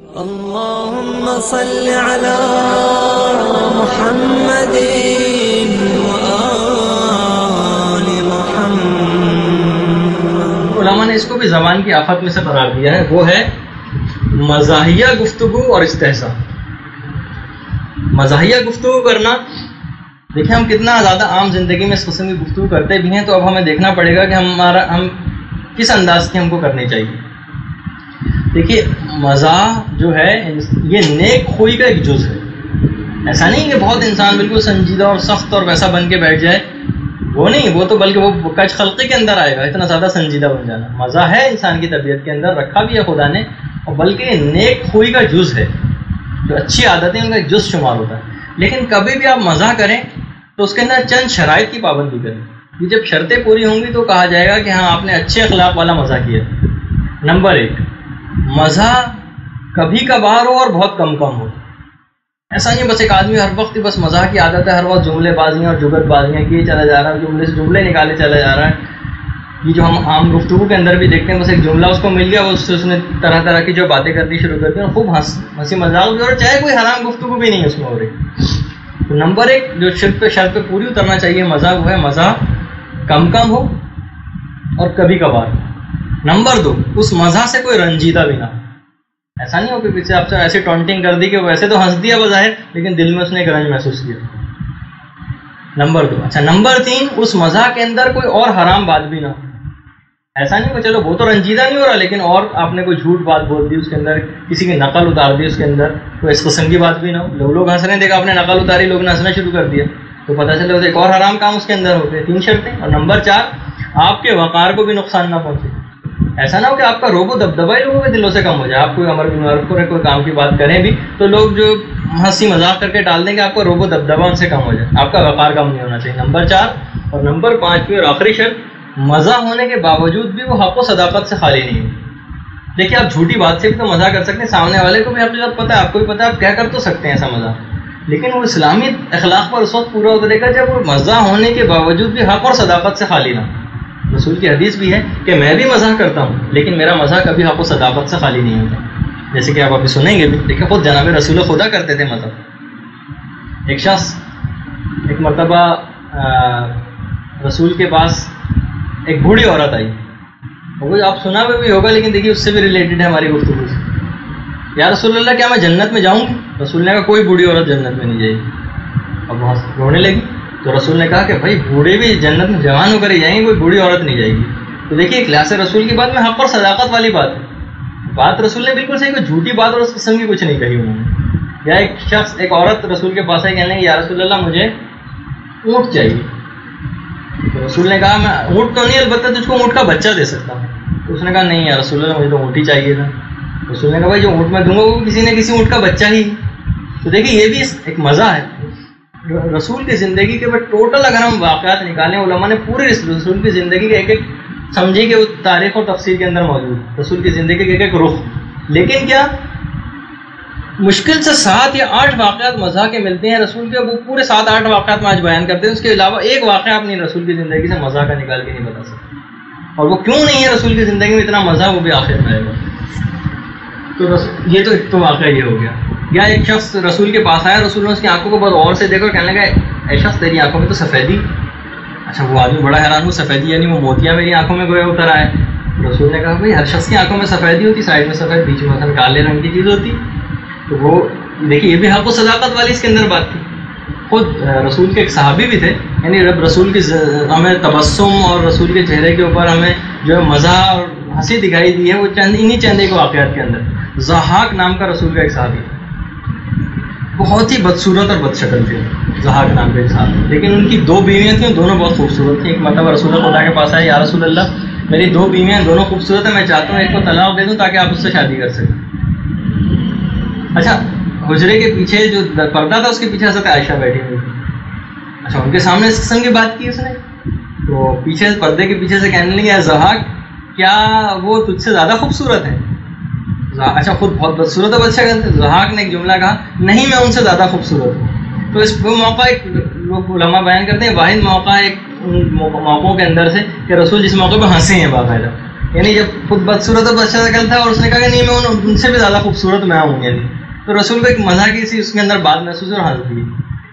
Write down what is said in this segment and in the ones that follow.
اللهم صل على محمد وآل محمد۔ علماء نے اس کو بھی زبان کی آفت میں سے قرار دیا ہے، وہ ہے مزاحیہ گفتگو اور استحسان۔ مزاحیہ گفتگو کرنا، دیکھیں ہم کتنا زیادہ عام زندگی میں اس قسم کی گفتگو کرتے بھی ہیں، تو اب ہمیں دیکھنا پڑے گا کہ ہم کس انداز کی ہم کو کرنی چاہیے۔ دیکھیے مزاح جو ہے یہ نیک خوئی کا ایک جز ہے۔ ایسا نہیں کہ بہت انسان بالکل سنجیدہ اور سخت اور ویسا بن کے بیٹھ جائے، وہ نہیں، وہ تو بلکہ وہ کج خلقی کے اندر آئے گا، اتنا زیادہ سنجیدہ بن جانا۔ مزاح ہے انسان کی طبیعت کے اندر رکھا بھی ہے خدا نے، اور بلکہ نیک خوئی کا جز ہے، جو اچھی عادتیں ان کا ایک جز شمار ہوتا ہے۔ لیکن کبھی بھی آپ مزاح کریں تو اس کے اندر چند شرائط کی پابندی کریں۔ یہ جب شرطیں پوری ہوں گی تو کہا جائے گا کہ ہاں آپ نے اچھے اخلاق والا مزاح کیا۔ نمبر 1، مزاح کبھی کبھار ہو اور بہت کم ہو۔ ایسا نہیں بس ایک آدمی ہر وقت بس مزاح کی عادت ہے، ہر وقت جملے بازیاں اور جگت بازیاں کیے چلا جا رہا ہے، جملے سے جملے نکالے چلا جا رہا ہے۔ یہ جو ہم عام گفتگو کے اندر بھی دیکھتے ہیں، بس ایک جملہ اس کو مل گیا، اس نے طرح طرح کی جو باتیں کرنی شروع کرتی ہیں، خوب ہنسی مذاق بھی ہو رہا ہے، چاہے کوئی حرام گفتگو بھی نہیں ہے اس میں ہو رہی۔ تو نمبر 1 جو شرط پہ پوری اترنا چاہیے مزاح، وہ ہے مزاح کم ہو اور کبھی کبھار۔ نمبر 2، اس مزاح سے کوئی رنجیدہ بھی نہ ہو۔ ایسا نہیں ہو کہ پیچھے آپ سے ایسے ٹونٹنگ کر دی کہ ویسے تو ہنس دیا بظاہر، لیکن دل میں اس نے ایک رنج محسوس کیا۔ نمبر 2، اچھا نمبر 3، اس مزاح کے اندر کوئی اور حرام بات بھی نہ ہو۔ ایسا نہیں کہ چلو وہ تو رنجیدہ نہیں ہو رہا، لیکن اور آپ نے کوئی جھوٹ بات بول دی اس کے اندر، کسی کی نقل اتار دی اس کے اندر، تو اس قسم کی بات بھی نہ ہو۔ لوگ ہنس رہے ہیں، دیکھا آپ نے نقل اتاری، لوگ نے ہنسنا شروع کر دیا، تو پتہ چلے ایک اور حرام کام اس کے اندر ہوتے ہیں۔ 3 شرطیں۔ اور نمبر 4، آپ کے وقار کو بھی نقصان نہ پہنچے۔ ایسا نہ ہو کہ آپ کا روب و دبدبہ ہی لوگوں کے دلوں سے کم ہو جائے۔ آپ کوئی امر بالمعروف کریں، کوئی کام کی بات کریں بھی، تو لوگ جو ہنسی مذاق کر کے ٹال دیں گے، آپ کا روب و دبدبہ ان سے کم ہو جائے، آپ کا وقار کم نہیں ہونا چاہیے۔ نمبر 4 اور نمبر 5 اور آخری شرط، مزاح ہونے کے باوجود بھی وہ حق و صداقت سے خالی نہیں ہے۔ دیکھیے آپ جھوٹی بات سے بھی تو مزاح کر سکتے ہیں، سامنے والے کو بھی حقیقت پتہ ہے، آپ کو بھی پتہ ہے، آپ کیا کر تو سکتے ہیں ایسا مزاح، لیکن وہ اسلامی اخلاق پر اس وقت پورا اترے گا جب وہ مزاح ہونے کے باوجود بھی حق اور صداقت سے خالی نہ ہو۔ رسول کی حدیث بھی ہے کہ میں بھی مزاح کرتا ہوں، لیکن میرا مزاح کبھی حق و صداقت سے خالی نہیں ہوتا، جیسے کہ آپ ابھی سنیں گے بھی۔ دیکھیں خود جناب رسول خدا کرتے تھے مزاح۔ ایک شخص ایک مرتبہ رسول کے پاس ایک بوڑھی عورت آئی، وہ آپ سنا بھی ہوگا، لیکن دیکھیے اس سے بھی ریلیٹڈ ہے ہماری گفتگو سے۔ یا رسول اللہ کیا میں جنت میں جاؤں گی؟ رسول نے کہا کوئی بوڑھی عورت جنت میں نہیں جائے گی۔ اب وہاں رونے لگی، تو رسول نے کہا کہ بھائی بوڑھے بھی جنت میں جوان ہو کر ہی جائیں گے، کوئی بوڑھی عورت نہیں جائے گی۔ تو دیکھیے اخلاص رسول کی بات میں حق اور صداقت والی بات ہے، بات رسول نے بالکل صحیح، کوئی جھوٹی بات اور اس قسم کی کچھ نہیں کہی انہوں نے۔ یا ایک شخص ایک عورت رسول کے پاس آئی، کہنے لگی یا رسول اللہ مجھے اونٹ چاہیے۔ تو رسول نے کہا میں اونٹ تو نہیں، البتہ تجھ کو اونٹ کا بچہ دے سکتا ہوں۔ تو اس نے کہا نہیں یا رسول اللہ مجھے تو اونٹ ہی چاہیے تھا۔ رسول نے کہا بھائی جو اونٹ میں دوں گا وہ کسی نہ کسی اونٹ کا بچہ ہی۔ تو دیکھیے یہ بھی ایک مزہ ہے رسول کی زندگی کے بعد۔ ٹوٹل اگر ہم واقعات نکالیں، علماء نے پورے رسول کی زندگی کے ایک سمجھے کہ وہ تاریخ اور تفسیر کے اندر موجود رسول کی زندگی کے ایک رخ، لیکن کیا مشکل سے 7 یا 8 واقعات مزاح کے ملتے ہیں رسول کے، وہ پورے 7-8 واقعات میں آج بیان کرتے ہیں۔ اس کے علاوہ ایک واقعہ آپ نہیں رسول کی زندگی سے مزاح کا نکال کے نہیں بتا سکتے، اور وہ کیوں نہیں ہے رسول کی زندگی میں اتنا مزاح، وہ بھی آخر میں آئے گا۔ تو یہ تو ایک تو واقعہ یہ ہو گیا۔ یا ایک شخص رسول کے پاس آیا، رسول نے اس کی آنکھوں کو بہت غور سے دیکھا اور کہنے لگا اے شخص تیری آنکھوں میں تو سفیدی۔ اچھا وہ آدمی بڑا حیران ہو، سفیدی یعنی وہ موتیاں میری آنکھوں میں گویا اتر آئے۔ رسول نے کہا بھائی ہر شخص کی آنکھوں میں سفیدی ہوتی، سائڈ میں سفید، بیچ میں مثلا کالے رنگ کی چیز ہوتی۔ تو وہ دیکھیے یہ بھی حق و صداقت والی اس کے اندر بات تھی۔ خود رسول کے ایک صحابی بھی تھے، یعنی رب رسول کی ہمیں تبسم اور رسول کے چہرے کے اوپر ہمیں جو ہے مزاح اور ہنسی دکھائی دی ہے، وہ انہی چند ایک واقعات کے اندر۔ ضحاک نام کا رسول کا ایک صحابی، بہت ہی بدصورت اور بد شکل تھے، ضحاک نام کے ایک صحابی، لیکن ان کی 2 بیویاں تھیں، دونوں بہت خوبصورت تھیں۔ ایک مرتبہ رسول خدا کے پاس آئے، یا رسول اللہ میری 2 بیویاں دونوں خوبصورت ہیں، میں چاہتا ہوں ایک کو طلاق دے دوں تاکہ آپ اس سے شادی کر سکیں۔ اچھا حجرے کے پیچھے جو پردہ تھا اس کے پیچھے حضرت عائشہ بیٹھی ہوئی تھی۔ اچھا ان کے سامنے اس قسم کی بات کی اس نے، تو پیچھے پردے کے پیچھے سے کہنے لگی ضحاک کیا وہ تجھ سے زیادہ خوبصورت ہے؟ اچھا خود بہت بدصورت ہے، بچہ کہتے ضحاک نے ایک جملہ کہا نہیں میں ان سے زیادہ خوبصورت ہوں۔ تو اس موقع ایک لوگ علماء بیان کرتے ہیں واحد موقع ایک ان موقعوں کے اندر سے کہ رسول جس موقع پہ ہنسے ہیں باقاعدہ، یعنی جب خود بدصورت اور اچھا شکل تھا اور اس نے کہا کہ نہیں میں ان سے بھی زیادہ خوبصورت میں ہوں، یعنی تو رسول کو ایک مزہ کی سی اس کے اندر بات محسوس اور ہنس دی.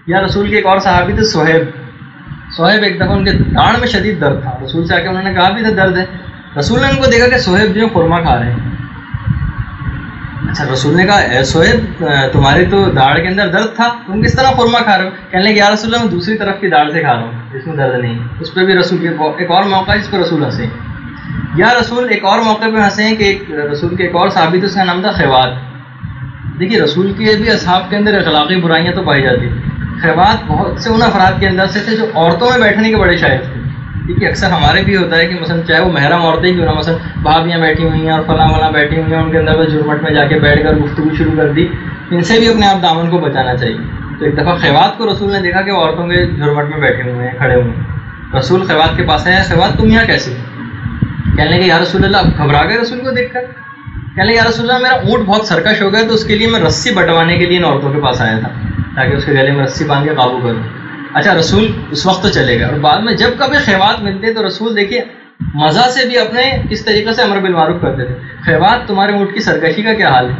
یا رسول کے ایک اور صحابی تھے صہیب ایک دفعہ ان کے داڑھ میں شدید درد تھا، رسول سے آ کے انہوں نے کہا بھی تھا درد ہے. رسول نے ان کو دیکھا کہ صہیب جو خورما کھا رہے ہیں. اچھا رسول نے کہا اے صہیب تمہاری تو داڑھ کے اندر درد تھا، تم کس طرح خورما کھا رہے ہو؟ کہنے لگے یا رسول اللہ میں دوسری طرف کی داڑھ سے کھا رہا ہوں جس میں درد نہیں. اس پہ بھی رسول ایک اور موقع ہے جس پہ رسول ہنسے. یا رسول ایک اور موقع پہ ہنسے ہیں کہ ایک رسول کے ایک اور صحابی تھے، اس کا نام تھا خیوات. دیکھیے رسول کے بھی اصحاب کے اندر اخلاقی برائیاں تو پائی جاتی. خیوات بہت سے ان افراد کے اندر سے تھے جو عورتوں میں بیٹھنے کے بڑے شائق تھے. دیکھیے اکثر ہمارے بھی ہوتا ہے کہ مثلا چاہے وہ محرم عورتیں کیوں نہ، مثلا بھابیاں بیٹھی ہوئی ہیں اور فلاں بیٹھی ہوئی ہیں، ان کے اندر بس جھرمٹ میں جا کے بیٹھ کر گفتگو شروع کر دی. ان سے بھی اپنے آپ دامن کو بچانا چاہیے. تو ایک دفعہ خیوات کو رسول نے دیکھا کہ وہ عورتوں کے جھرمٹ میں بیٹھے ہوئے ہیں، کھڑے ہوئے ہیں. رسول خیوات کے پاس آیا، خیوات تم یہاں کیسے؟ کہنے لگے یا رسول اللہ، اب گھبرا گئے رسول کو دیکھ کر. کہنے لگے یا رسول اللہ میرا اونٹ بہت سرکش ہو گیا تو اس کے لیے میں رسی بٹوانے کے لیے ان عورتوں کے پاس آیا تھا تاکہ اس کے گلے میں رسی باندھ کے قابو کروں. اچھا رسول اس وقت تو چلے گئے، اور بعد میں جب کبھی خیوات ملتے تو رسول دیکھیے مزہ سے بھی اپنے کس طریقے سے امر بالمعروف کرتے تھے. خیوات تمہارے اونٹ کی سرکشی کا کیا حال ہے؟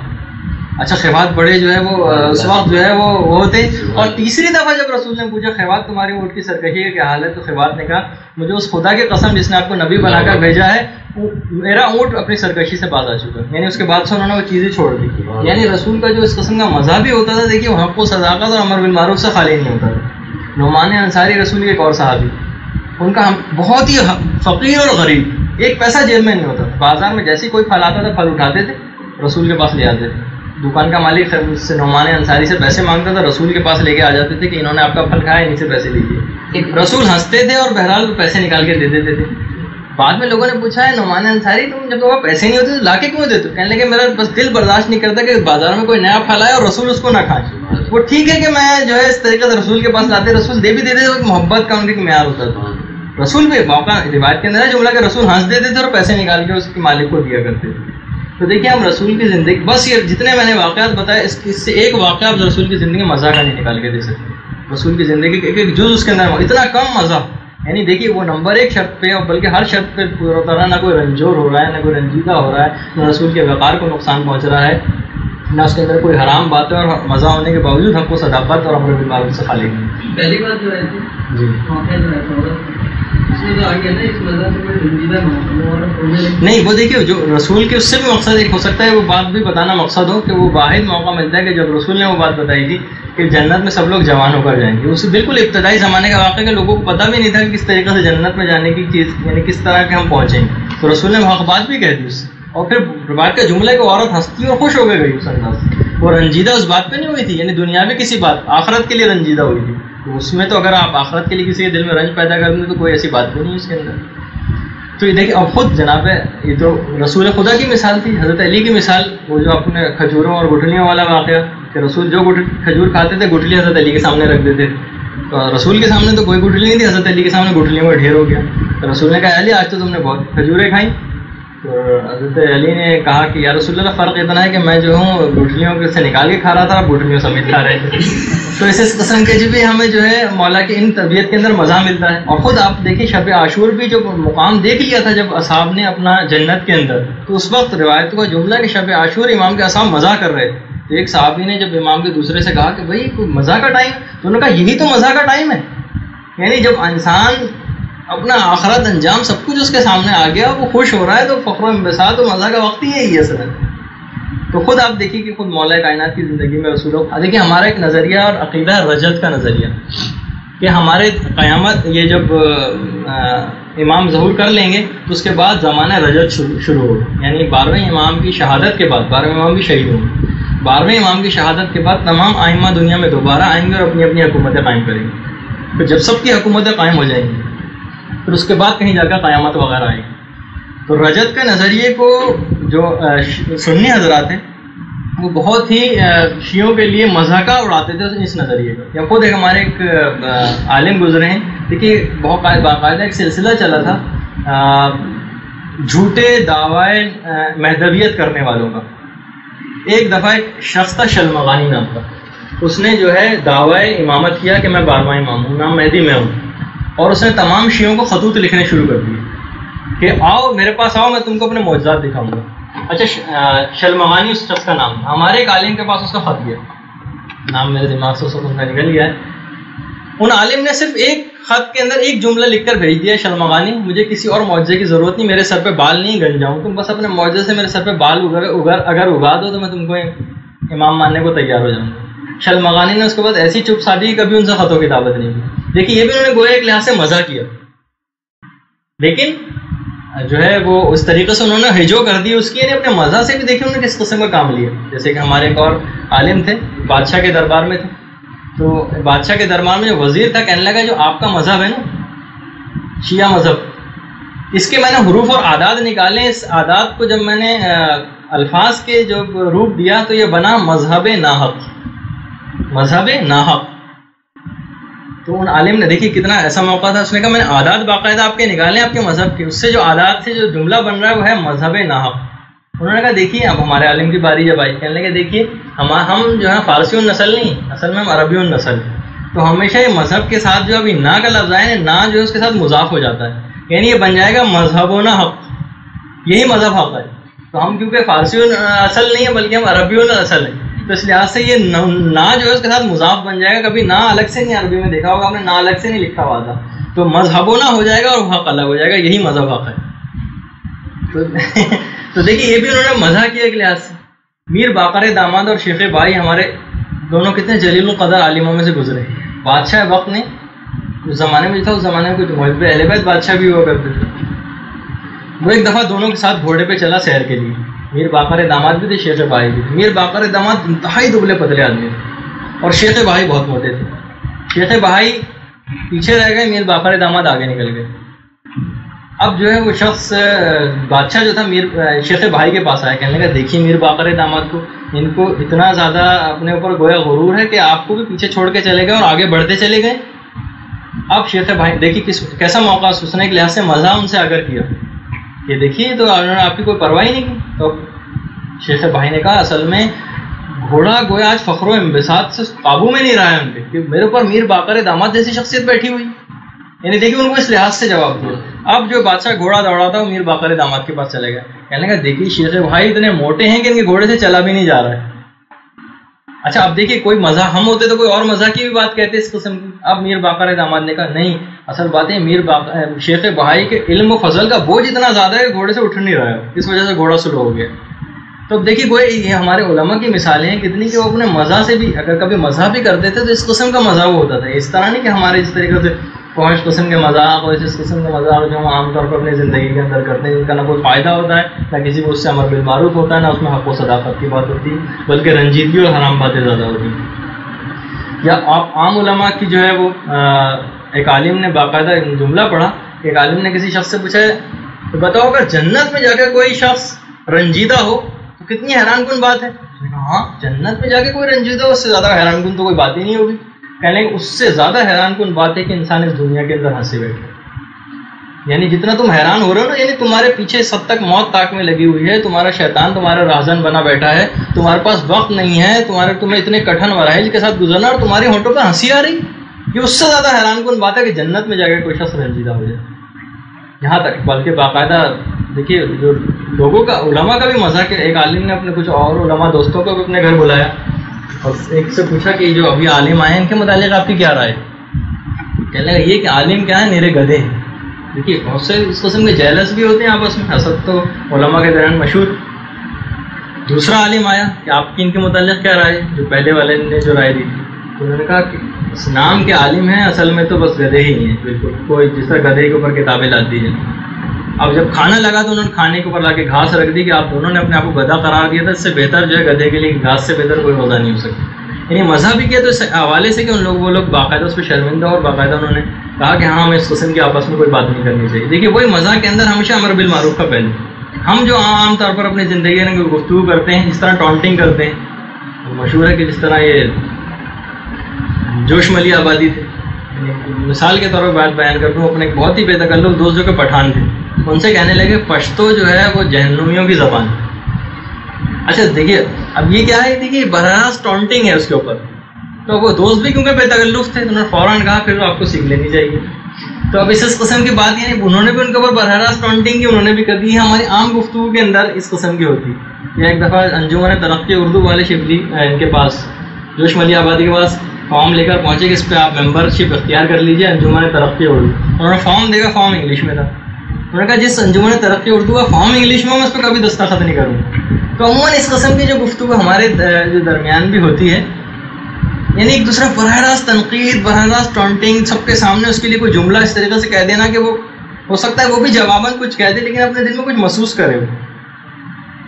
اچھا خیوات بڑے جو ہے وہ اس وقت جو ہے وہ تھے. اور تیسری دفعہ جب رسول نے پوچھا خیوات تمہاری اونٹ کی سرکشی کا کیا حال ہے، تو خیوات نے کہا مجھے اس خدا کی قسم جس نے آپ کو نبی بنا کر بھیجا ہے، میرا اونٹ اپنی سرکشی سے باز آ چکا. یعنی اس کے بعد سے انہوں نے وہ چیزیں چھوڑ دی. یعنی رسول کا جو اس قسم کا مزہ بھی ہوتا تھا، دیکھیے وہ حق و صداقت اور امر بالمعروف سے خالی نہیں ہوتا تھا. نعمان انصاری رسول کے ایک اور صحابی، ان کا بہت ہی فقیر اور غریب، ایک پیسہ جیب میں نہیں ہوتا. بازار میں جیسی کوئی پھل آتا تھا پھل اٹھاتے تھے رسول کے پاس لے آتے تھے. دکان کا مالک سے نعمان انصاری سے پیسے مانگتا تھا، رسول کے پاس لے کے آ جاتے تھے کہ انہوں نے آپ کا پھل کھایا، انہیں سے پیسے لیجیے. رسول ہنستے تھے اور بہرحال پیسے نکال کے دے دیتے تھے. بعد میں لوگوں نے پوچھا ہے نعمان انصاری تم جب تمہیں پیسے نہیں ہوتے تو لا کے کیوں دیتے؟ کہنے لگے میرا بس دل برداشت نہیں کرتا کہ بازار میں کوئی نیا پھل آئے اور رسول اس کو نہ کھائے. وہ ٹھیک ہے کہ میں جو ہے اس طریقے سے رسول کے پاس لاتے، رسول دے بھی دیتے تھے، محبت کا ان کا معیار ہوتا تھا. رسول بھی موقع روایت کے اندر ہے جملہ کہ رسول ہنس دیتے تھے اور پیسے نکال کے اس کے مالک کو دیا کرتے تھے. تو دیکھیے ہم رسول کی زندگی، بس یہ جتنے میں نے واقعات بتائے اس سے ایک واقعہ آپ رسول کی زندگی میں مزہ کا نہیں نکال کے دے سکتے. رسول کی زندگی کے ایک جز اس کے اندر اتنا کم مزہ، یعنی دیکھیے وہ نمبر ایک شرط پہ، اور بلکہ ہر شرط پہ پورا اترا، نہ کوئی رنجور ہو رہا ہے، نہ کوئی رنجیدہ ہو رہا ہے، نہ رسول کے وقار کو نقصان پہنچ رہا ہے، نہ اس کے اندر کوئی حرام بات ہے، اور مزہ ہونے کے باوجود ہم کو صداقت اور امر بالمعروف سے خالی نہیں. پہلی بات جو ہے جی نہیں، وہ دیکھیے جو رسول کے اس سے بھی مقصد ایک ہو سکتا ہے، وہ بات بھی بتانا مقصد ہو کہ وہ واحد موقع ملتا ہے کہ جب رسول نے وہ بات بتائی تھی کہ جنت میں سب لوگ جوان ہو کر جائیں گے. اس بالکل ابتدائی زمانے کا واقعہ کہ لوگوں کو پتہ بھی نہیں تھا کہ کس طریقے سے جنت میں جانے کی چیز، یعنی کس طرح کے ہم پہنچیں گے. تو رسول نے حق بات بھی کہہ دی اس سے، اور پھر بات کا جملہ کہ عورت ہنستی اور خوش ہو گئی اس انداز سے. وہ رنجیدہ اس بات پہ نہیں ہوئی تھی، یعنی دنیاوی کسی بات، آخرت کے لیے رنجیدہ ہوئی تھی. اس میں تو اگر آپ آخرت کے لیے کسی کے دل میں رنج پیدا کر دیں تو کوئی ایسی بات نہیں اس کے اندر. تو یہ دیکھیے اب خود جناب ہے، یہ تو رسول خدا کی مثال تھی. حضرت علی کی مثال، وہ جو اپنے کھجوروں اور گٹھلیوں والا واقعہ کہ رسول جو کھجور کھاتے تھے گٹھلی حضرت علی کے سامنے رکھ دیتے تھے. تو رسول کے سامنے تو کوئی گٹھلی نہیں تھی، حضرت علی کے سامنے گٹھلیوں کا ڈھیر ہو گیا. تو رسول نے کہا علی آج تو تم نے بہت کھجوریں کھائیں. تو حضرت علی نے کہا کہ یا رسول اللہ فرق اتنا ہے کہ میں جو ہوں گٹھلیوں سے نکال کے کھا رہا تھا، گٹھلیوں سمیت کھا رہے تھے. تو اس قسم کے جو بھی ہمیں جو ہے مولا کی ان طبیعت کے اندر مزہ ملتا ہے. اور خود آپ دیکھیں شب عاشور بھی جو مقام دیکھ لیا تھا جب اصحاب نے اپنا جنت کے اندر، تو اس وقت روایت کا جملہ کہ شب عاشور امام کے اصحاب مزہ کر رہے تھے. تو ایک صحابی نے جب امام کے دوسرے سے کہا کہ بھائی کوئی مزہ کا ٹائم، تو انہوں نے کہا یہی تو مزہ کا ٹائم ہے. یعنی جب انسان اپنا آخرت انجام سب کچھ اس کے سامنے آ گیا، وہ خوش ہو رہا ہے، تو فخر و انبساط و مزہ کا وقت ہی یہی ہے اصل. تو خود آپ دیکھیے کہ خود مولا کائنات کی زندگی میں رسولوں، دیکھیے ہمارا ایک نظریہ اور عقیدہ رجت کا نظریہ کہ ہمارے قیامت یہ جب امام ظہور کر لیں گے تو اس کے بعد زمانہ رجت شروع ہوگا. یعنی 12ویں امام کی شہادت کے بعد، 12ویں امام بھی شہید ہوں گے، 12ویں امام کی شہادت کے بعد تمام ائمہ دنیا میں دوبارہ آئیں گے اور اپنی اپنی حکومتیں قائم کریں گے. پھر جب سب کی حکومتیں قائم ہو جائیں گی پھر اس کے بعد کہیں جا کر قیامت وغیرہ آئے گی. تو رجت کے نظریے کو جو سنی حضرات ہیں وہ بہت ہی شیعوں کے لیے مذاقہ اڑاتے تھے اس نظریے کا. یا خود ایک ہمارے ایک عالم گزرے ہیں، دیکھیے بہت باقاعدہ ایک سلسلہ چلا تھا جھوٹے دعوائے مہدویت کرنے والوں کا. ایک دفعہ ایک شخص تھا شلمغانی نام کا، اس نے جو ہے دعوی امامت کیا کہ میں 12واں امام ہوں، نام مہدی میں ہوں، اور اس نے تمام شیعوں کو خطوط لکھنے شروع کر دیے کہ آؤ میرے پاس آؤ، میں تم کو اپنے معجزات دکھاؤں گا. اچھا شلمغانی اس شخص کا نام تھا. ہمارے ایک عالم کے پاس اس کا خط گیا، نام میرے دماغ سے اس وقت نکل گیا ہے. ان عالم نے صرف ایک خط کے اندر ایک جملہ لکھ کر بھیج دیا، شلمغانی مجھے کسی اور معجزے کی ضرورت نہیں، میرے سر پہ بال نہیں گن جاؤں، تم بس اپنے معجزے سے میرے سر پہ بال اگر اگا دو تو میں تم کو امام ماننے کو تیار ہو جاؤں گا. شلمغانی نے اس کے بعد ایسی چپ سادھی کبھی ان سے خطوں کی دعوت نہیں کی. دیکھیے یہ بھی انہوں نے گویا ایک لحاظ سے مزہ کیا، لیکن جو ہے وہ اس طریقے سے انہوں نے ہجو کر دی اس کی، یعنی اپنے مزہ سے بھی دیکھیں انہوں نے کس قسم کا کام لیا. جیسے کہ ہمارے ایک اور عالم تھے، بادشاہ کے دربار میں تھے، تو بادشاہ کے دربار میں جو وزیر تھا کہنے لگا جو آپ کا مذہب ہے نا شیعہ مذہب، اس کے میں نے حروف اور اعداد نکالے، اس اعداد کو جب میں نے الفاظ کے جو روپ دیا تو یہ بنا مذہب ناحق، مذہب ناحق. تو ان عالم نے دیکھی کتنا ایسا موقع تھا، اس نے کہا میں نے اعداد باقاعدہ آپ کے نکالے آپ کے مذہب کے، اس سے جو اعداد سے جو جملہ بن رہا ہے وہ ہے مذہب ناحق. انہوں نے کہا دیکھیے اب ہمارے عالم کی باری جب آئی، کہنے لگے دیکھیے ہم جو ہے فارسی النسل نہیں، اصل میں ہم عربی النسل، تو ہمیشہ یہ مذہب کے ساتھ جو ابھی نا کا لفظ آئے نا جو ہے اس کے ساتھ مضاف ہو جاتا ہے، یعنی یہ بن جائے گا مذہب و نا حق، یہی مذہب حق ہے. تو ہم کیونکہ فارسی اصل نہیں ہے بلکہ ہم عربی اصل ہیں، تو اس لحاظ سے یہ نا جو ہے اس کے ساتھ مضاف بن جائے گا. کبھی نا الگ سے نہیں عربی میں دیکھا ہوگا آپ نے، نا الگ سے نہیں لکھا ہوا تھا، تو مذہب و نا ہو جائے گا اور حق الگ ہو جائے گا، یہی مذہب حق ہے. تو دیکھیے یہ بھی انہوں نے مزہ کیا ایک لحاظ سے. میر باقر داماد اور شیخ بھائی ہمارے دونوں کتنے جلیل القدر عالموں میں سے گزرے. بادشاہ وقت نے اس زمانے میں جو تھا، اس زمانے میں کچھ محب اہل بیت بادشاہ بھی ہوا کرتے تھے. وہ ایک دفعہ دونوں کے ساتھ گھوڑے پہ چلا سیر کے لیے. میر باقر داماد بھی تھے، شیخ بھائی بھی تھے. میر باقر داماد انتہائی دبلے پتلے آدمی تھے اور شیخ بھائی بہت موٹے تھے. شیخ بھائی پیچھے رہ گئے، میر باقر داماد آگے نکل گئے. اب جو ہے وہ شخص بادشاہ جو تھا شیخ بھائی کے پاس آیا، کہنے لگا دیکھیے میر باقر داماد کو، ان کو اتنا زیادہ اپنے اوپر گویا غرور ہے کہ آپ کو بھی پیچھے چھوڑ کے چلے گئے اور آگے بڑھتے چلے گئے. اب شیخ بھائی دیکھیے کیسا موقع اس نے ایک لحاظ سے مزہ ان سے اگر کیا کہ دیکھیے تو انہوں نے آپ کی کوئی پرواہ ہی نہیں کی. تو شیخ بھائی نے کہا اصل میں گھوڑا گویا آج فخر و انبساط سے قابو میں نہیں رہا ہے ان کے، کہ میرے اوپر میر باقر داماد جیسی شخصیت بیٹھی ہوئی. یعنی دیکھیے ان کو اس لحاظ سے جواب دیا. اب جو بادشاہ گھوڑا دوڑا تھا وہ میر باقر داماد کے پاس چلے گیا، کہنے لگا دیکھیے شیخ بھائی اتنے موٹے ہیں کہ ان کے گھوڑے سے چلا بھی نہیں جا رہا ہے. اچھا اب دیکھیے کوئی مزہ ہم ہوتے تو کوئی اور مزہ کی بھی بات کہتے اس قسم کی. اب میر باقر داماد نے کہا نہیں، اصل بات ہے شیخ بھائی کے علم و فضل کا بوجھ اتنا زیادہ ہے کہ گھوڑے سے اٹھ نہیں رہا ہے، اس وجہ سے گھوڑا سلو ہو گیا. تو اب دیکھیے کوئی یہ ہمارے علماء کی مثالیں ہیں کتنی کہ وہ اپنے مزہ سے بھی اگر کبھی مزہ بھی کرتے تھے تو اس قسم کا مزہ وہ ہوتا تھا. اس طرح نہیں کہ ہمارے اس طریقے سے پانچ قسم کے مذاق اور اس قسم کے مذاق جو ہم عام طور پر اپنی زندگی کے اندر کرتے ہیں، جن کا نہ کوئی فائدہ ہوتا ہے نہ کسی کو اس سے امر بالمعروف ہوتا ہے، نہ اس میں حق و صداقت کی بات ہوتی ہے، بلکہ رنجیدگی اور حرام باتیں زیادہ ہوتی ہیں. یا آپ عام علماء کی جو ہے وہ ایک عالم نے باقاعدہ جملہ پڑھا، ایک عالم نے کسی شخص سے پوچھا تو بتاؤ اگر جنت میں جا کے کوئی شخص رنجیدہ ہو تو کتنی حیران کن بات ہے. ہاں جنت میں جا کے کوئی رنجیدہ ہو، اس سے زیادہ حیران کن تو کوئی بات ہی نہیں ہوگی. کہنے کہ اس سے زیادہ حیران کن بات ہے کہ انسان اس دنیا کے اندر ہنسے بیٹھے. یعنی جتنا تم حیران ہو رہے ہو نا، یعنی تمہارے پیچھے سب تک موت تاک میں لگی ہوئی ہے، تمہارا شیطان تمہارا راہزن بنا بیٹھا ہے، تمہارے پاس وقت نہیں ہے، تمہیں اتنے کٹھن مراحل کے ساتھ گزرنا اور تمہاری ہونٹوں پہ ہنسی آ رہی، یہ اس سے زیادہ حیران کن بات ہے کہ جنت میں جا کے کوئی شخص رنجیدہ ہو جائے. یہاں تک بلکہ باقاعدہ دیکھیے جو لوگوں کا علماء کا بھی مزہ کہ ایک عالم نے اپنے کچھ اور علماء دوستوں کو بھی اپنے گھر بلایا اور ایک سے پوچھا کہ جو ابھی عالم آئے ہیں ان کے متعلق آپ کی کیا رائے؟ کہنے لگا یہ کہ عالم کیا ہے، میرے گدھے ہیں. دیکھیے بہت سے اس قسم کے جیلس بھی ہوتے ہیں آپس میں، حسد تو علماء کے درمیان مشہور. دوسرا عالم آیا کہ آپ کی ان کے متعلق کیا رائے، جو پہلے والے نے جو رائے دی تھی. تو انہوں نے کہا کہ اس نام کے عالم ہیں، اصل میں تو بس گدھے ہی ہیں، بالکل کوئی جس طرح گدھے کے اوپر کتابیں لاتی ہیں. اب جب کھانا لگا تو انہوں نے کھانے کے اوپر لا کے گھاس رکھ دی کہ آپ دونوں نے اپنے آپ کو گدھا قرار دیا تھا، اس سے بہتر جو ہے گدھے کے لیے گھاس سے بہتر کوئی وضع نہیں ہو سکتی. یعنی مزہ بھی کیا تو اس حوالے سے کہ وہ لوگ باقاعدہ اس پہ شرمندہ اور باقاعدہ انہوں نے کہا کہ ہاں ہمیں اس قسم کی آپس میں کوئی بات نہیں کرنی چاہیے. دیکھیے وہی مزہ کے اندر ہمیشہ امر بالمعروف کا پہلو. ہم جو عام طور پر اپنی زندگی میں گفتگو کرتے ہیں، جس طرح ٹونٹنگ کرتے ہیں، مشہور ہے کہ جس طرح یہ جوش ملی آبادی تھے. مثال کے طور پر بات بیان کرتا ہوں، اپنے بہت ہی بے تکلف دوست جو کہ پٹھان تھے، ان سے کہنے لگے پشتو جو ہے وہ جہنمیوں کی زبان ہے. اچھا دیکھیے اب یہ کیا ہے، دیکھیے براہ راست ٹونٹنگ ہے اس کے اوپر. تو وہ دوست بھی کیونکہ بے تکلف تھے، انہوں نے فوراً کہا پھر آپ کو سیکھ لینی چاہیے. تو اب اس قسم کی بات یعنی انہوں نے بھی ان کے اوپر براہ راست ٹونٹنگ کی، انہوں نے بھی کر دی ہے، ہماری عام گفتگو کے اندر اس قسم کی ہوتی. یا ایک دفعہ انجمن ترقی اردو والے شبلی ان کے پاس جوش ملی آبادی کے پاس فارم لے کر پہنچے کہ اس پہ آپ ممبر شپ اختیار کر لیجیے انجمن ترقی اردو. انہوں نے فارم دیکھا، فارم انگلش میں تھا. انہوں نے کہا جس انجمن ترقی اردو کا فارم انگلش میں اس پہ کبھی دستخط نہیں کروں. تو عموماً اس قسم کی جو گفتگو ہمارے جو درمیان بھی ہوتی ہے، یعنی ایک دوسرا براہ راست تنقید، براہ راست ٹونٹنگ، سب کے سامنے اس کے لیے کوئی جملہ اس طریقے سے کہہ دینا کہ وہ ہو سکتا ہے وہ بھی جواباً کچھ کہہ دے لیکن اپنے دل میں کچھ محسوس کرے وہ،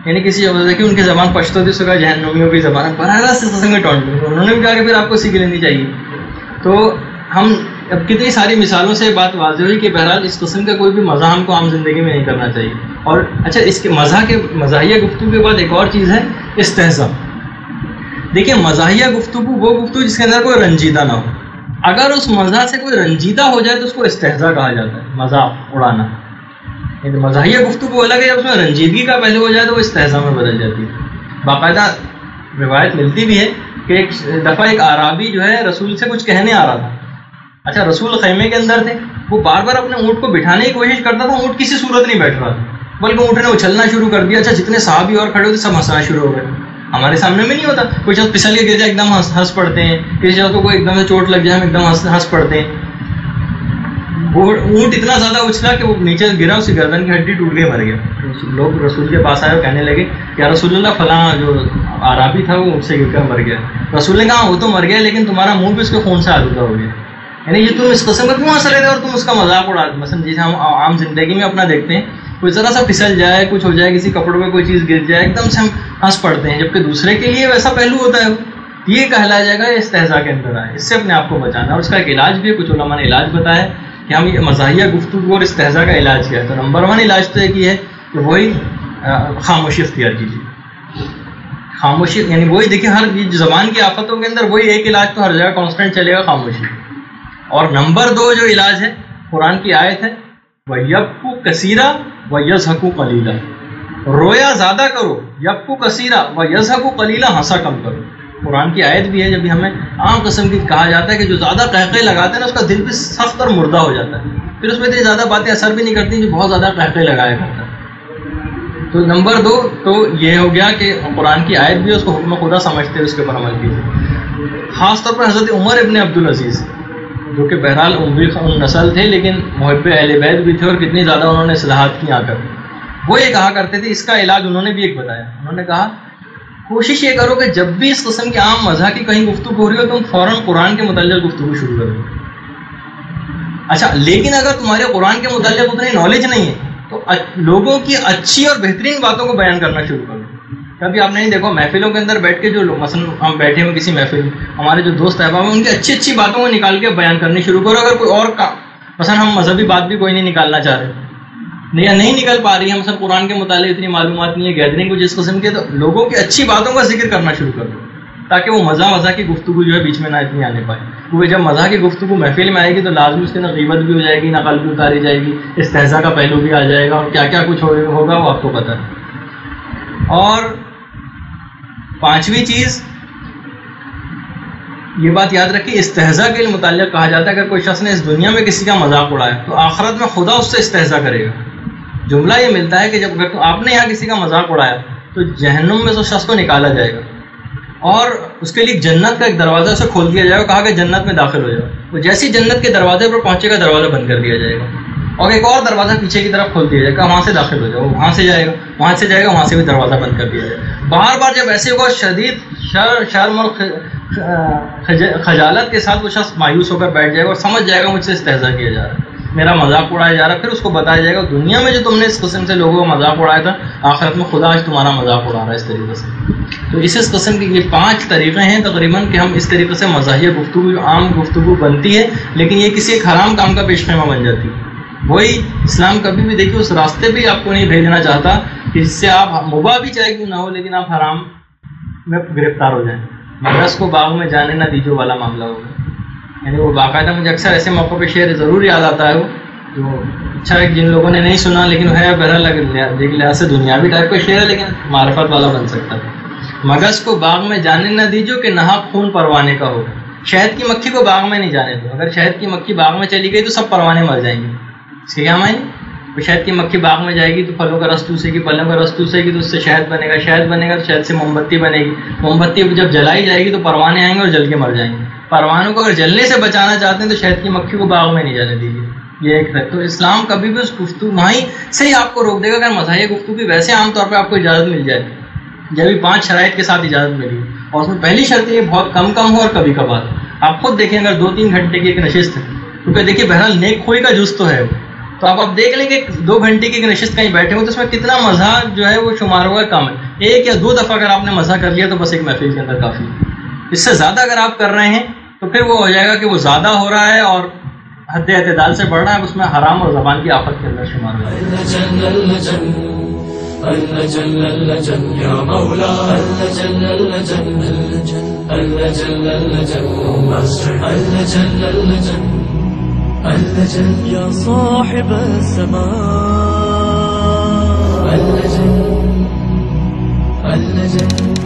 یعنی کسی وجہ کہ ان کی زبان پشتو تھی، اس کا جہنمیوں کی زبان براہ راست اس قسم کی ٹونٹنگ. انہوں نے بھی کہا کہ پھر آپ کو سیکھ لینی چاہیے. تو ہم اب کتنی ساری مثالوں سے بات واضح ہوئی کہ بہرحال اس قسم کا کوئی بھی مزاح ہم کو عام زندگی میں نہیں کرنا چاہیے. اور اچھا اس کے مزاحیہ گفتگو کے بعد ایک اور چیز ہے استہزاء. دیکھیے مزاحیہ گفتگو وہ گفتگو جس کے اندر کوئی رنجیدہ نہ ہو. اگر اس مزاح سے کوئی رنجیدہ ہو جائے تو اس کو استہزاء کہا جاتا ہے، مذاق اڑانا. یعنی مزاحیہ گفتگو الگ ہے، جب اس میں رنجیدگی کا پہلو ہو جائے تو وہ استہزاء میں بدل جاتی ہے. باقاعدہ روایت ملتی بھی ہے کہ ایک دفعہ ایک اعرابی جو ہے رسول سے کچھ کہنے آ رہا تھا. اچھا رسول خیمے کے اندر تھے، وہ بار بار اپنے اونٹ کو بٹھانے کی کوشش کرتا تھا، اونٹ کسی صورت نہیں بیٹھ رہا تھا، بلکہ اونٹ نے اچھلنا شروع کر دیا. اچھا جتنے صحابی اور کھڑے ہوتے سب ہنسنا شروع ہو گئے. ہمارے سامنے میں نہیں ہوتا، کوئی شخص پھسل کے گر جائے ایک دم ہنس پڑتے ہیں، کسی شخص کو کوئی ایک دم سے چوٹ لگ جائے ہم ایک دم ہنس پڑتے ہیں. وہ اونٹ اتنا زیادہ اچھلا کہ وہ نیچے گرا، اس کی گردن کی ہڈی ٹوٹ کے مر گیا. لوگ رسول کے پاس آئے اور کہنے لگے کہ رسول اللہ فلاں جو اعرابی تھا وہ اس سے گر کر مر گیا. رسول نے کہا وہ تو مر گیا لیکن تمہارا منہ بھی اس کے خون سے آلودہ ہو گیا. یعنی یہ تم اس قسم کا کیوں ہنس رہے تھے اور تم اس کا مذاق اڑاتے. مثلا جیسے ہم عام زندگی میں اپنا دیکھتے ہیں، کوئی ذرا سا پھسل جائے، کچھ ہو جائے، کسی کپڑوں پہ کوئی چیز گر جائے، ایک دم سے ہم ہنس پڑتے ہیں، جبکہ دوسرے کے لیے ویسا پہلو ہوتا ہے. یہ کہلایا جائے گا یہ استہزاء کے اندر آئے. اس سے اپنے آپ کو بچانا. اور اس کا ایک علاج بھی ہے، کچھ علماء نے علاج بتایا ہے کہ ہم یہ مزاحیہ گفتگو اور استہزاء کا علاج کیا ہے. تو نمبر 1 علاج تو ایک ہی ہے کہ وہی خاموشی اختیار کیجیے. خاموشی یعنی وہی دیکھیں، ہر زبان کی آفتوں کے اندر وہی ایک علاج تو ہر جگہ کانسٹنٹ چلے گا، خاموشی. اور نمبر 2 جو علاج ہے قرآن کی آیت ہے وَيَبْكُوا كَثِيرًا وَيَضْحَكُوا قَلِيلًا. رویا زیادہ کرو، یبکو کثیرا وَيَضْحَكُوا قَلِيلًا، ہنسا کم کرو. قرآن کی آیت بھی ہے. جب بھی ہمیں عام قسم کی کہا جاتا ہے کہ جو زیادہ قہقہے لگاتے ہیں نا اس کا دل بھی سخت اور مردہ ہو جاتا ہے، پھر اس میں اتنی زیادہ باتیں اثر بھی نہیں کرتی جو بہت زیادہ قہقہے لگایا کرتا ہے. تو نمبر 2 تو یہ ہو گیا کہ قرآن کی آیت بھی اس کو حکم خدا سمجھتے اس کے اوپر عمل کیجیے. خاص طور پر حضرت عمر ابن عبدالعزیز جو کہ بہرحال عموی نسل تھے لیکن محب اہل بیت بھی تھے اور کتنی زیادہ انہوں نے اصلاحات کی آ کر. وہ یہ کہا کرتے تھے، اس کا علاج انہوں نے بھی ایک بتایا. انہوں نے کہا کوشش یہ کرو کہ جب بھی اس قسم کی عام مزاح کی کہیں گفتگو ہو رہی ہو تم فوراً قرآن کے متعلق گفتگو شروع کرو. اچھا لیکن اگر تمہارے قرآن کے متعلق اتنی نالج نہیں ہے تو لوگوں کی اچھی اور بہترین باتوں کو بیان کرنا شروع کرو. کبھی آپ نے نہیں دیکھا محفلوں کے اندر بیٹھ کے جو لوگ مثلا ہم بیٹھے ہوئے کسی محفل میں، ہمارے جو دوست احباب ہیں ان کی اچھی اچھی باتوں کو نکال کے بیان کرنی شروع کرو. اگر کوئی اور مثلا ہم مذہبی بات بھی کوئی نہیں نکالنا چاہ رہے یا نہیں نکل پا رہی ہے، مثلا قرآن کے متعلق اتنی معلومات نہیں ہے، گیدرنگ کو جس قسم کے، تو لوگوں کی اچھی باتوں کا ذکر کرنا شروع کر دو تاکہ وہ مزاح کی گفتگو جو ہے بیچ میں نہ اتنی آنے پائے. کیونکہ جب مزاح کی گفتگو محفل میں آئے گی تو لازمی اس کے اندر غیبت بھی ہو جائے گی، نقل بھی اتاری جائے گی، استہزاء کا پہلو بھی آ جائے گا اور کیا کیا کچھ ہوگا وہ آپ کو پتہ ہے. اور 5ویں چیز یہ بات یاد رکھیے، استہزاء کے متعلق کہا جاتا ہے اگر کوئی شخص نے اس دنیا میں کسی کا مذاق اڑایا تو آخرت میں خدا اس سے استہزاء کرے گا. جملہ یہ ملتا ہے کہ جب اگر آپ نے یہاں کسی کا مذاق اڑایا تو جہنم میں اس شخص کو نکالا جائے گا اور اس کے لیے جنت کا ایک دروازہ سے کھول دیا جائے گا، کہا کہ جنت میں داخل ہو جائے. وہ جیسی جنت کے دروازے پر پہنچے گا دروازہ بند کر دیا جائے گا اور ایک اور دروازہ پیچھے کی طرف کھول دیا جائے گا، وہاں سے داخل ہو جائے گا. وہاں سے جائے گا، وہاں سے جائے گا، وہاں سے بھی دروازہ بند کر دیا جائے گا. بار بار جب ایسے ہوگا شدید شرم اور خجالت کے ساتھ وہ شخص مایوس ہو کر بیٹھ جائے گا اور سمجھ جائے گا مجھ سے استہزاء کیا جا رہا ہے، میرا مذاق اڑایا جا رہا ہے. پھر اس کو بتایا جائے گا دنیا میں جو تم نے اس قسم سے لوگوں کا مذاق اڑایا تھا آخرت میں خدا آج تمہارا مذاق اڑا رہا ہے اس طریقے سے. تو اس قسم کی یہ 5 طریقے ہیں تقریباً کہ ہم اس طریقے سے مزاحیہ گفتگو عام گفتگو بنتی ہے لیکن یہ کسی ایک حرام کام کا پیش خیمہ بن جاتی ہے. وہی اسلام کبھی بھی دیکھیے اس راستے بھی آپ کو نہیں بھیجنا چاہتا کہ جس سے آپ مباح بھی چاہے کیوں نہ ہو لیکن آپ حرام میں گرفتار ہو جائیں. مدرس کو باغ میں جانے نہ دیجو والا معاملہ ہوگا. یعنی وہ باقاعدہ مجھے اکثر ایسے موقع پہ شعر ضرور یاد آتا ہے وہ جو اچھا ہے جن لوگوں نے نہیں سنا لیکن ہے بہرحال لحاظ سے دنیاوی ٹائپ کا شعر ہے لیکن معرفت والا بن سکتا ہے. مگس کو باغ میں جانے نہ دیجو کہ نہا خون پروانے کا ہو، شہد کی مکھی کو باغ میں نہیں جانے دو. اگر شہد کی مکھی باغ میں چلی گئی تو سب پروانے مر جائیں گے. اس کے کیا معنی؟ شہد کی مکھی باغ میں جائے گی تو پھلوں کا رس چوسے گی، پھلوں کا رس چوسے گی تو اس سے شہد بنے گا، شہد بنے گا تو شہد سے موم بتی بنے گی، موم بتی جب جلائی جائے گی تو پروانے آئیں گے اور جل کے مر جائیں گے. پروانوں کو اگر جلنے سے بچانا چاہتے ہیں تو شہد کی مکھی کو باغ میں نہیں جانے دیجیے. یہ ایک ہے. تو اسلام کبھی بھی اس گفتگو وہیں سے ہی آپ کو روک دے گا. اگر مزاحیہ گفتگو کی ویسے عام طور پہ آپ کو اجازت مل جائے، جب بھی 5 شرائط کے ساتھ اجازت ملی، اور اس میں پہلی شرط یہ بہت کم ہو اور کبھی کبھار. آپ خود دیکھیں اگر 2-3 گھنٹے کی ایک نشست ہے، کیونکہ دیکھیے بہرحال نیک خوئی کا جز تو ہے، تو آپ دیکھ لیں کہ 2 گھنٹے کی ایک نشست کہیں بیٹھے ہو تو اس میں کتنا مزہ جو ہے وہ شمار ہوگا کم ہے. 1 یا 2 دفعہ اگر آپ نے مزہ کر لیا تو بس ایک محفل کے اندر کافی ہے. اس سے زیادہ اگر آپ کر رہے ہیں تو پھر وہ ہو جائے گا کہ وہ زیادہ ہو رہا ہے اور حد اعتدال سے بڑھ رہا ہے، اس میں حرام اور زبان کی آفت کے اندر شمار ہو جائے گا. يا صاحب السماء اللجن